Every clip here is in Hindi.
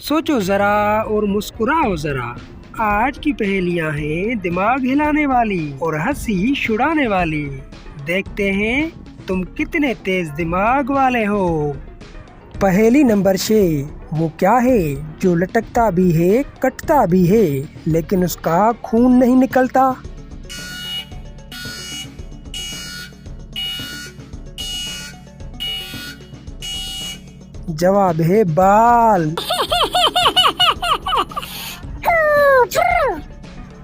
सोचो जरा और मुस्कुराओ जरा। आज की पहेलियां हैं दिमाग हिलाने वाली और हंसी छुड़ाने वाली। देखते हैं तुम कितने तेज दिमाग वाले हो। पहेली नंबर 6। वो क्या है जो लटकता भी है कटता भी है लेकिन उसका खून नहीं निकलता? जवाब है बाल।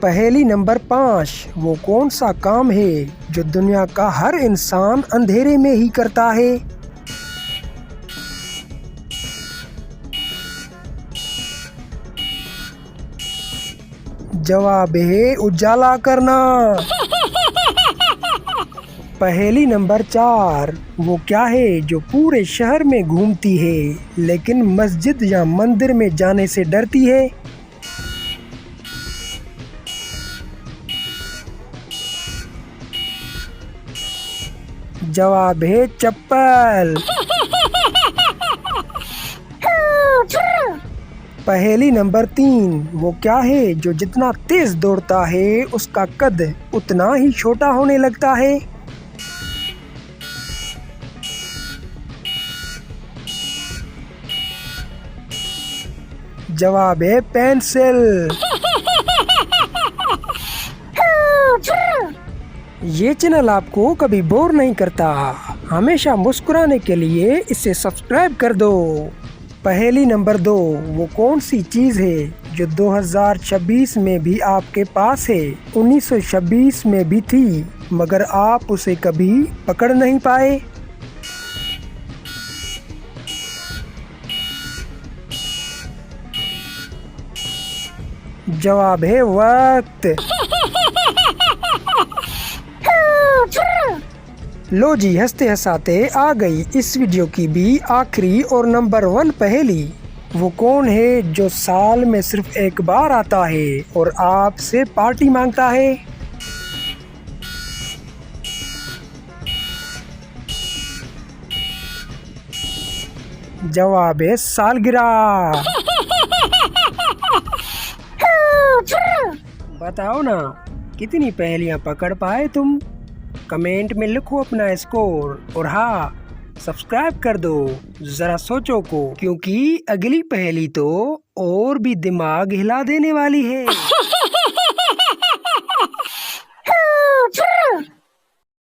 पहेली नंबर 5। वो कौन सा काम है जो दुनिया का हर इंसान अंधेरे में ही करता है? जवाब है उजाला करना। पहेली नंबर 4। वो क्या है जो पूरे शहर में घूमती है लेकिन मस्जिद या मंदिर में जाने से डरती है? जवाब है चप्पल। पहेली नंबर 3। वो क्या है जो जितना तेज दौड़ता है उसका कद उतना ही छोटा होने लगता है? जवाब है पेंसिल। ये चैनल आपको कभी बोर नहीं करता, हमेशा मुस्कुराने के लिए इसे सब्सक्राइब कर दो। पहेली नंबर 2। वो कौन सी चीज़ है जो 2026 में भी आपके पास है, 1926 में भी थी मगर आप उसे कभी पकड़ नहीं पाए? जवाब है वक्त। लो जी, हंसते हंसाते आ गई इस वीडियो की भी आखिरी और नंबर 1 पहेली। वो कौन है जो साल में सिर्फ एक बार आता है और आपसे पार्टी मांगता है? जवाब है सालगिरह। बताओ ना कितनी पहेलियां पकड़ पाए तुम? कमेंट में लिखो अपना स्कोर और हाँ, सब्सक्राइब कर दो जरा सोचो को, क्योंकि अगली पहेली तो और भी दिमाग हिला देने वाली है।